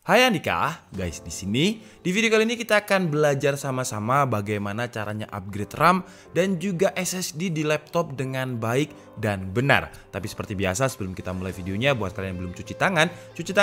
Hai Andika, guys di sini. Di video kali ini kita akan belajar sama-sama bagaimana caranya upgrade RAM dan juga SSD di laptop dengan baik dan benar. Tapi seperti biasa sebelum kita mulai videonya, buat kalian yang belum cuci tangan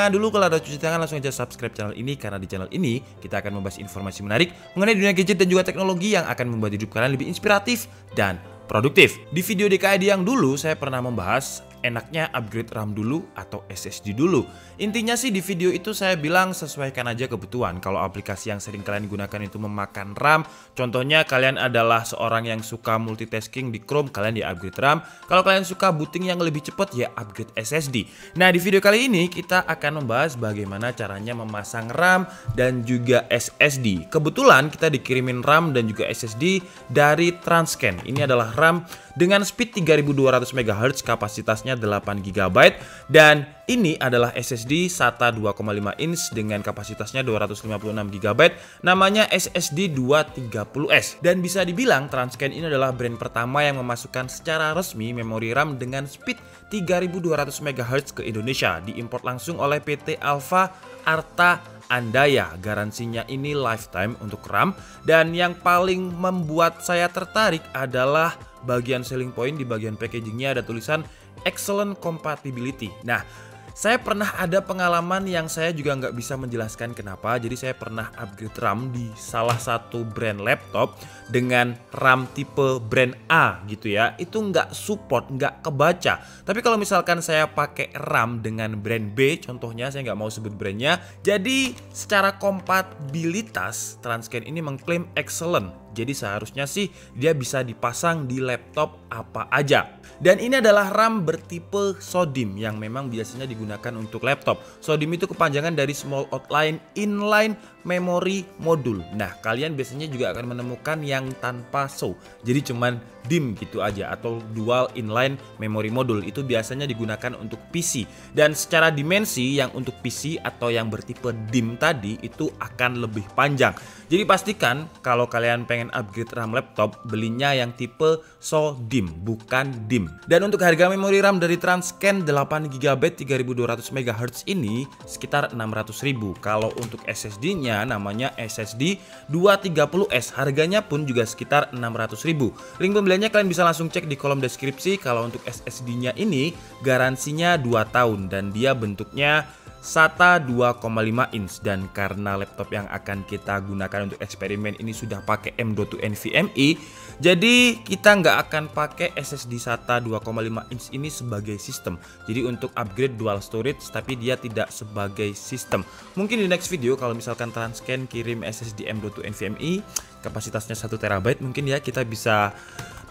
dulu. Kalau ada cuci tangan langsung aja subscribe channel ini, karena di channel ini kita akan membahas informasi menarik mengenai dunia gadget dan juga teknologi yang akan membuat hidup kalian lebih inspiratif dan produktif. Di video DKID yang dulu saya pernah membahas enaknya upgrade RAM dulu atau SSD dulu. Intinya sih di video itu saya bilang sesuaikan aja kebutuhan. Kalau aplikasi yang sering kalian gunakan itu memakan RAM, contohnya kalian adalah seorang yang suka multitasking di Chrome, kalian ya upgrade RAM. Kalau kalian suka booting yang lebih cepat, ya upgrade SSD. Nah, di video kali ini kita akan membahas bagaimana caranya memasang RAM dan juga SSD. Kebetulan kita dikirimin RAM dan juga SSD dari Transken. Ini adalah RAM dengan speed 3200 MHz, kapasitasnya 8 GB, dan ini adalah SSD SATA 2,5 inch dengan kapasitasnya 256 GB, namanya SSD 230S. Dan bisa dibilang Transken ini adalah brand pertama yang memasukkan secara resmi memori RAM dengan speed 3200 MHz ke Indonesia, diimpor langsung oleh PT Alfa Arta Andaya. Garansinya ini lifetime untuk RAM, dan yang paling membuat saya tertarik adalah bagian selling point. Di bagian packagingnya ada tulisan excellent compatibility. Nah, saya pernah ada pengalaman yang saya juga nggak bisa menjelaskan kenapa. Jadi saya pernah upgrade RAM di salah satu brand laptop dengan RAM tipe brand A gitu ya. Itu nggak support, nggak kebaca. Tapi kalau misalkan saya pakai RAM dengan brand B, contohnya saya nggak mau sebut brandnya. Jadi secara kompatibilitas Transken ini mengklaim excellent. Jadi seharusnya sih dia bisa dipasang di laptop apa aja. Dan ini adalah RAM bertipe SODIMM yang memang biasanya digunakan untuk laptop. SODIMM itu kepanjangan dari Small Outline Inline Memory Module. Nah, kalian biasanya juga akan menemukan yang tanpa SO. Jadi cuman DIMM gitu aja, atau Dual Inline Memory Module. Itu biasanya digunakan untuk PC. Dan secara dimensi yang untuk PC atau yang bertipe DIMM tadi itu akan lebih panjang. Jadi pastikan kalau kalian pengen upgrade RAM laptop, belinya yang tipe SODIMM, bukan DIMM. Dan untuk harga memori RAM dari Transken 8GB 3200 MHz ini sekitar 600.000. Kalau untuk SSD-nya namanya SSD 230S, harganya pun juga sekitar 600.000. Link pembeliannya kalian bisa langsung cek di kolom deskripsi. Kalau untuk SSD-nya ini garansinya 2 tahun dan dia bentuknya SATA 2,5 inch, dan karena laptop yang akan kita gunakan untuk eksperimen ini sudah pakai M.2 NVMe, jadi kita nggak akan pakai SSD SATA 2,5 inch ini sebagai sistem. Jadi untuk upgrade dual storage, tapi dia tidak sebagai sistem. Mungkin di next video kalau misalkan Transken kirim SSD M.2 NVMe kapasitasnya 1 TB, mungkin ya kita bisa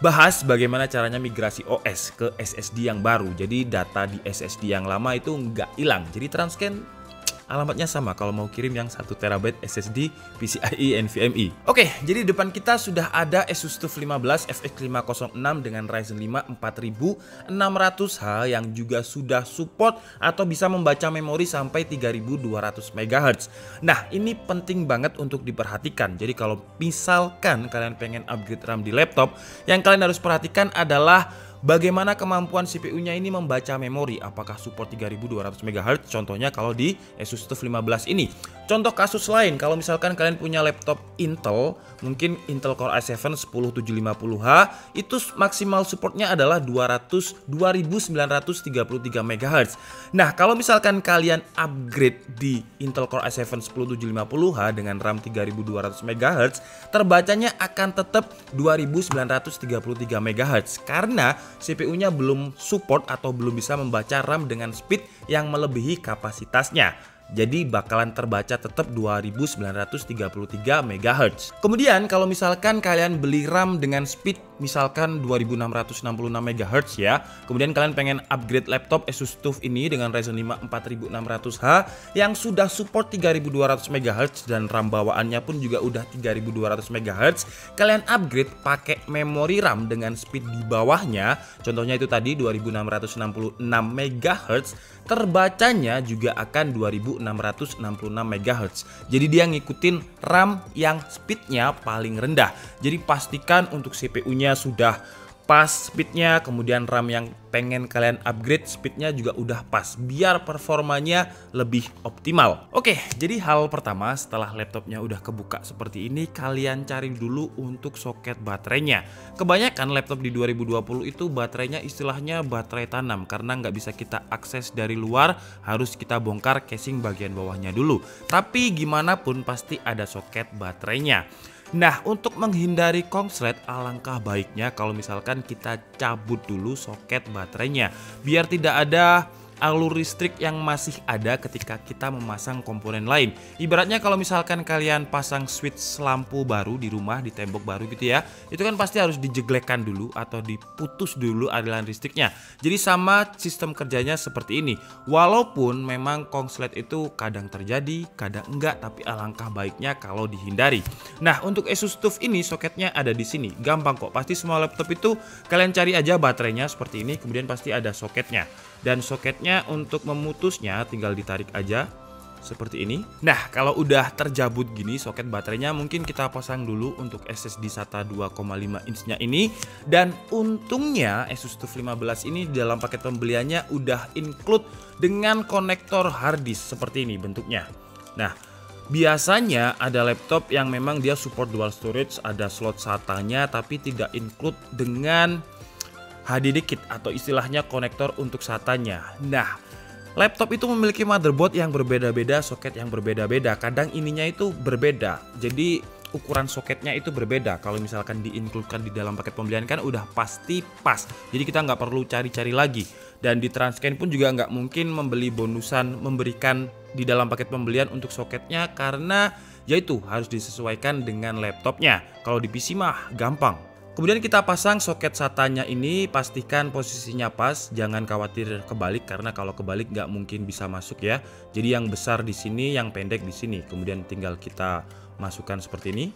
bahas bagaimana caranya migrasi OS ke SSD yang baru. Jadi data di SSD yang lama itu nggak hilang. Jadi Transken alamatnya sama kalau mau kirim yang 1 TB SSD PCIe NVMe. Oke, jadi di depan kita sudah ada Asus TUF 15 FX506 dengan Ryzen 5 4600H yang juga sudah support atau bisa membaca memori sampai 3200 MHz. Nah, ini penting banget untuk diperhatikan. Jadi kalau misalkan kalian pengen upgrade RAM di laptop, yang kalian harus perhatikan adalah bagaimana kemampuan CPU-nya ini membaca memori, apakah support 3200 MHz, contohnya kalau di Asus TUF 15 ini. Contoh kasus lain, kalau misalkan kalian punya laptop Intel, mungkin Intel Core i7 10750H, itu maksimal supportnya adalah 2933 MHz. Nah, kalau misalkan kalian upgrade di Intel Core i7 10750H dengan RAM 3200 MHz, terbacanya akan tetap 2933 MHz karena CPU-nya belum support atau belum bisa membaca RAM dengan speed yang melebihi kapasitasnya. Jadi bakalan terbaca tetap 2933 MHz. Kemudian kalau misalkan kalian beli RAM dengan speed misalkan 2666 MHz ya, kemudian kalian pengen upgrade laptop Asus TUF ini dengan Ryzen 5 4600H yang sudah support 3200 MHz dan RAM bawaannya pun juga udah 3200 MHz, kalian upgrade pakai memori RAM dengan speed di bawahnya, contohnya itu tadi 2666 MHz, terbacanya juga akan 2666 MHz. Jadi dia ngikutin RAM yang speednya paling rendah. Jadi pastikan untuk CPU-nya sudah pas speednya, kemudian RAM yang pengen kalian upgrade speednya juga udah pas biar performanya lebih optimal. Oke, jadi hal pertama setelah laptopnya udah kebuka seperti ini, kalian cari dulu untuk soket baterainya. Kebanyakan laptop di 2020 itu baterainya istilahnya baterai tanam karena nggak bisa kita akses dari luar, harus kita bongkar casing bagian bawahnya dulu. Tapi gimana pun pasti ada soket baterainya. Nah, untuk menghindari konslet, alangkah baiknya kalau misalkan kita cabut dulu soket baterainya biar tidak ada alur listrik yang masih ada ketika kita memasang komponen lain. Ibaratnya kalau misalkan kalian pasang switch lampu baru di rumah, di tembok baru gitu ya, itu kan pasti harus dijeglekkan dulu atau diputus dulu aliran listriknya. Jadi sama sistem kerjanya seperti ini. Walaupun memang konslet itu kadang terjadi, kadang enggak, tapi alangkah baiknya kalau dihindari. Nah, untuk Asus TUF ini soketnya ada di sini. Gampang kok, pasti semua laptop itu kalian cari aja baterainya seperti ini, kemudian pasti ada soketnya. Dan soketnya untuk memutusnya tinggal ditarik aja seperti ini. Nah, kalau udah terjabut gini soket baterainya, mungkin kita pasang dulu untuk SSD SATA 2,5 inch-nya ini. Dan untungnya Asus TUF 15 ini dalam paket pembeliannya udah include dengan konektor hard disk seperti ini bentuknya. Nah, biasanya ada laptop yang memang dia support dual storage, ada slot SATA-nya tapi tidak include dengan HDD kit atau istilahnya konektor untuk SATA-nya. Nah, laptop itu memiliki motherboard yang berbeda-beda, soket yang berbeda-beda. Kadang ininya itu berbeda. Jadi ukuran soketnya itu berbeda. Kalau misalkan di-include-kan di dalam paket pembelian kan udah pasti pas. Jadi kita nggak perlu cari-cari lagi. Dan di Transcan pun juga nggak mungkin membeli bonusan, memberikan di dalam paket pembelian untuk soketnya karena yaitu harus disesuaikan dengan laptopnya. Kalau di PC mah gampang. Kemudian kita pasang soket SATA-nya ini, pastikan posisinya pas, jangan khawatir kebalik karena kalau kebalik nggak mungkin bisa masuk ya. Jadi yang besar di sini, yang pendek di sini. Kemudian tinggal kita masukkan seperti ini.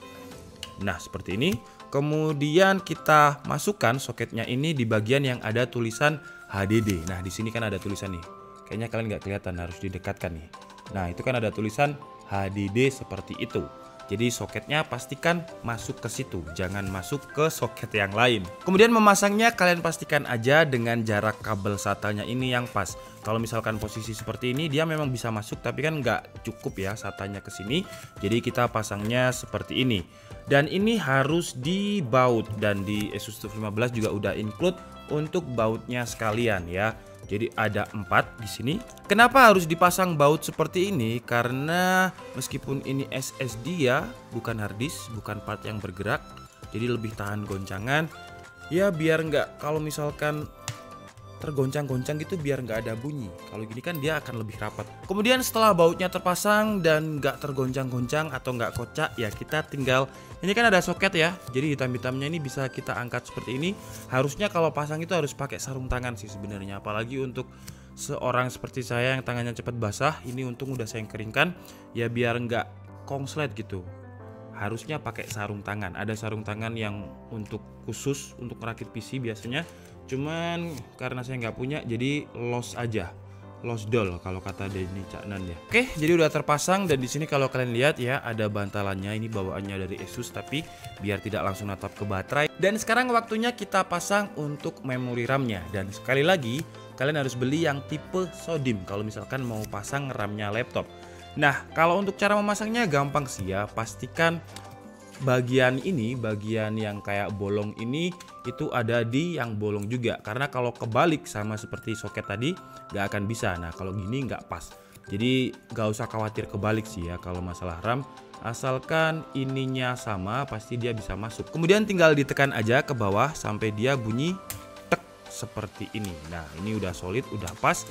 Nah, seperti ini. Kemudian kita masukkan soketnya ini di bagian yang ada tulisan HDD. Nah, di sini kan ada tulisan nih. Kayaknya kalian nggak kelihatan, harus didekatkan nih. Nah, itu kan ada tulisan HDD seperti itu. Jadi soketnya pastikan masuk ke situ, jangan masuk ke soket yang lain. Kemudian memasangnya kalian pastikan aja dengan jarak kabel SATA-nya ini yang pas. Kalau misalkan posisi seperti ini dia memang bisa masuk tapi kan nggak cukup ya SATA-nya ke sini. Jadi kita pasangnya seperti ini. Dan ini harus dibaut dan di Asus TUF 15 juga udah include untuk bautnya sekalian ya. Jadi ada 4 di sini. Kenapa harus dipasang baut seperti ini? Karena meskipun ini SSD ya, bukan hard disk, bukan part yang bergerak, jadi lebih tahan goncangan. Ya biar nggak, kalau misalkan tergoncang-goncang gitu biar nggak ada bunyi. Kalau gini kan dia akan lebih rapat. Kemudian setelah bautnya terpasang dan nggak tergoncang-goncang atau nggak kocak, ya kita tinggal, ini kan ada soket ya, jadi hitam-hitamnya ini bisa kita angkat seperti ini. Harusnya kalau pasang itu harus pakai sarung tangan sih sebenarnya, apalagi untuk seorang seperti saya yang tangannya cepat basah. Ini untung udah saya keringkan ya biar nggak konslet gitu. Harusnya pakai sarung tangan. Ada sarung tangan yang untuk khusus untuk merakit PC biasanya. Cuman karena saya nggak punya jadi los aja. Los doll kalau kata Denny Caknan ya. Oke, jadi udah terpasang dan di sini kalau kalian lihat ya ada bantalannya, ini bawaannya dari Asus tapi biar tidak langsung natap ke baterai. Dan sekarang waktunya kita pasang untuk memori RAM-nya. Dan sekali lagi kalian harus beli yang tipe SODIMM kalau misalkan mau pasang RAM-nya laptop. Nah, kalau untuk cara memasangnya gampang sih ya. Pastikan bagian ini, bagian yang kayak bolong ini itu ada di yang bolong juga. Karena kalau kebalik sama seperti soket tadi gak akan bisa. Nah, kalau gini nggak pas. Jadi gak usah khawatir kebalik sih ya kalau masalah RAM. Asalkan ininya sama pasti dia bisa masuk. Kemudian tinggal ditekan aja ke bawah sampai dia bunyi tek seperti ini. Nah, ini udah solid, udah pas.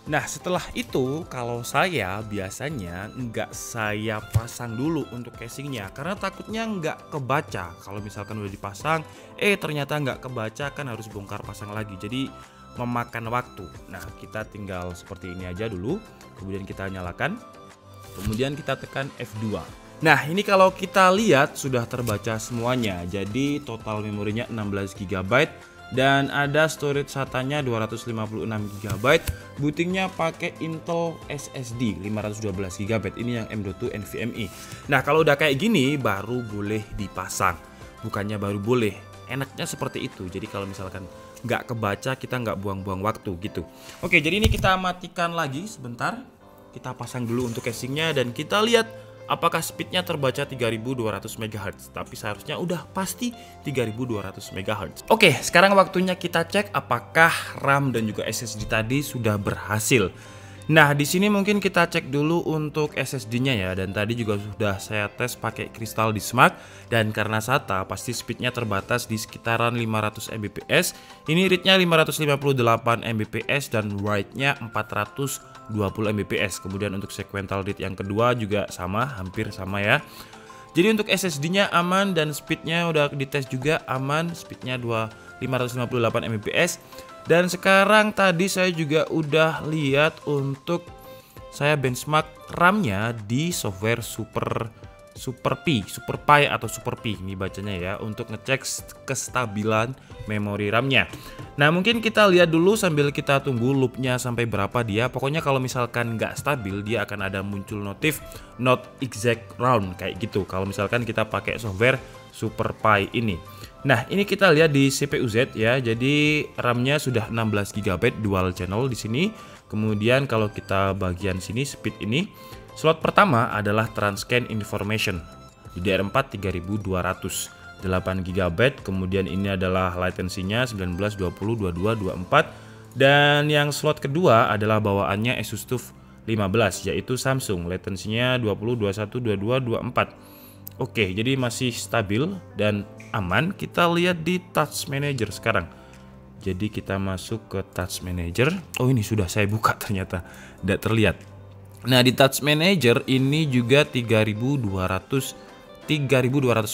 Nah, setelah itu kalau saya biasanya nggak saya pasang dulu untuk casingnya karena takutnya nggak kebaca. Kalau misalkan udah dipasang ternyata nggak kebaca kan harus bongkar pasang lagi, jadi memakan waktu. Nah, kita tinggal seperti ini aja dulu, kemudian kita nyalakan, kemudian kita tekan F2. Nah, ini kalau kita lihat sudah terbaca semuanya. Jadi total memorinya 16 GB dan ada storage SATA-nya 256 GB. Bootingnya pakai Intel SSD 512 GB. Ini yang M.2 NVMe. Nah, kalau udah kayak gini baru boleh dipasang. Bukannya baru boleh, enaknya seperti itu. Jadi kalau misalkan nggak kebaca, kita nggak buang-buang waktu gitu. Oke, jadi ini kita matikan lagi sebentar. Kita pasang dulu untuk casingnya dan kita lihat apakah speednya terbaca 3200 MHz. Tapi seharusnya udah pasti 3200 MHz. Oke, sekarang waktunya kita cek apakah RAM dan juga SSD tadi sudah berhasil. Nah, di sini mungkin kita cek dulu untuk SSD-nya ya. Dan tadi juga sudah saya tes pakai Crystal Dismark. Dan karena SATA pasti speednya terbatas di sekitaran 500 Mbps. Ini read-nya 558 Mbps dan write-nya 420 Mbps. Kemudian untuk sequential read yang kedua juga sama, hampir sama ya. Jadi untuk SSD-nya aman dan speednya udah dites juga aman. Speednya 558 Mbps. Dan sekarang tadi saya juga udah lihat untuk saya benchmark RAM-nya di software SuperPi atau SuperPi ini bacanya ya, untuk ngecek kestabilan memori RAM-nya. Nah, mungkin kita lihat dulu sambil kita tunggu loopnya sampai berapa dia. Pokoknya kalau misalkan nggak stabil, dia akan ada muncul notif not exact round kayak gitu. Kalau misalkan kita pakai software SuperPi ini. Nah, ini kita lihat di CPU Z ya. Jadi RAM-nya sudah 16 GB dual channel di sini. Kemudian kalau kita bagian sini speed ini, slot pertama adalah Transcend Information. DDR4 3200, 8 GB. Kemudian ini adalah latensinya 19, 20, 22, 24. Dan yang slot kedua adalah bawaannya Asus TUF 15 yaitu Samsung. Latensinya 20, 21, 22, 24. Oke, jadi masih stabil dan aman. Kita lihat di Touch Manager sekarang. Jadi kita masuk ke Touch Manager. Oh, ini sudah saya buka ternyata. Tidak terlihat. Nah, di Touch Manager ini juga 3200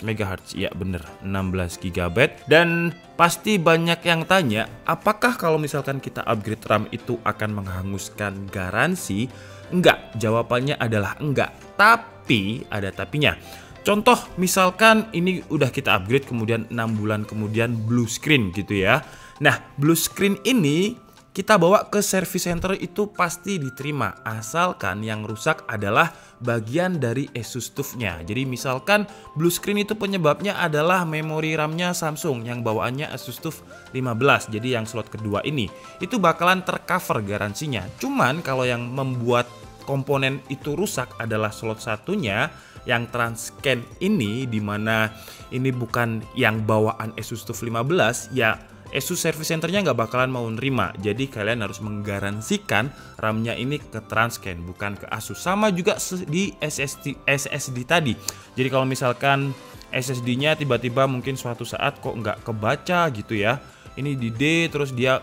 MHz. Ya bener, 16 GB. Dan pasti banyak yang tanya, apakah kalau misalkan kita upgrade RAM itu akan menghanguskan garansi? Enggak, jawabannya adalah enggak. Tapi ada tapinya. Contoh misalkan ini udah kita upgrade kemudian 6 bulan kemudian blue screen gitu ya. Nah, blue screen ini kita bawa ke service center itu pasti diterima, asalkan yang rusak adalah bagian dari Asus TUF-nya. Jadi misalkan blue screen itu penyebabnya adalah memori RAM-nya Samsung yang bawaannya Asus TUF 15. Jadi yang slot kedua ini itu bakalan tercover garansinya. Cuman kalau yang membuat komponen itu rusak adalah slot satunya yang Transcend ini, dimana ini bukan yang bawaan Asus TUF 15 ya. Asus Service Centernya nggak bakalan mau nerima. Jadi kalian harus menggaransikan RAM-nya ini ke Transcend, bukan ke Asus. Sama juga di SSD tadi. Jadi kalau misalkan SSD-nya tiba-tiba mungkin suatu saat kok nggak kebaca gitu ya, ini di D terus dia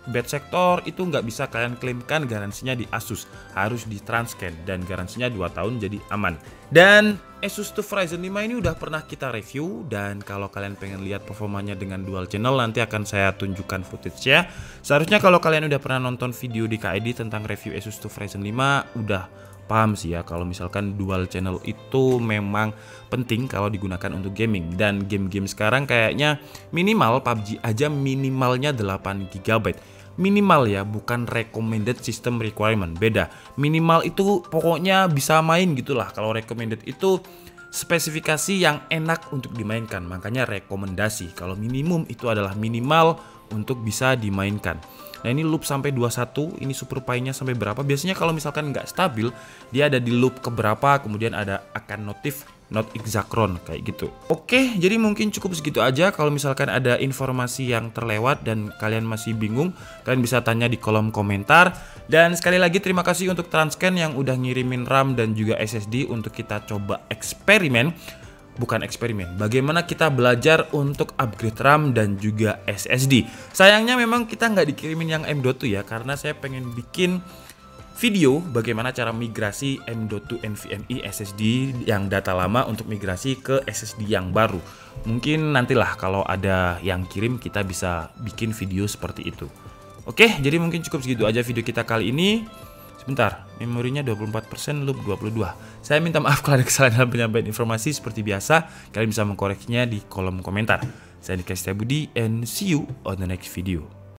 bad sector, itu nggak bisa kalian klaimkan garansinya di Asus, harus di Transcend dan garansinya 2 tahun jadi aman. Dan Asus TUF Ryzen 5 ini udah pernah kita review, dan kalau kalian pengen lihat performanya dengan dual channel nanti akan saya tunjukkan footage-nya. Seharusnya kalau kalian udah pernah nonton video di KID tentang review Asus TUF Ryzen 5 udah paham sih ya kalau misalkan dual channel itu memang penting kalau digunakan untuk gaming. Dan game-game sekarang kayaknya minimal PUBG aja minimalnya 8 GB. Minimal ya, bukan recommended system requirement, beda. Minimal itu pokoknya bisa main gitulah. Kalau recommended itu spesifikasi yang enak untuk dimainkan, makanya rekomendasi. Kalau minimum itu adalah minimal untuk bisa dimainkan. Nah, ini loop sampai 21, ini SuperPi-nya sampai berapa? Biasanya kalau misalkan nggak stabil, dia ada di loop keberapa, kemudian ada akan notif not exact round kayak gitu. Oke, jadi mungkin cukup segitu aja. Kalau misalkan ada informasi yang terlewat dan kalian masih bingung, kalian bisa tanya di kolom komentar. Dan sekali lagi terima kasih untuk Transcend yang udah ngirimin RAM dan juga SSD untuk kita coba eksperimen. Bukan eksperimen, bagaimana kita belajar untuk upgrade RAM dan juga SSD. Sayangnya memang kita nggak dikirimin yang M.2 ya, karena saya pengen bikin video bagaimana cara migrasi M.2 NVMe SSD yang data lama untuk migrasi ke SSD yang baru. Mungkin nantilah kalau ada yang kirim kita bisa bikin video seperti itu. Oke, jadi mungkin cukup segitu aja video kita kali ini. Sebentar, memorinya 24%, loop 22. Saya minta maaf kalau ada kesalahan dalam penyampaian informasi. Seperti biasa, kalian bisa mengkoreksinya di kolom komentar. Saya Nika Setiabudi and see you on the next video.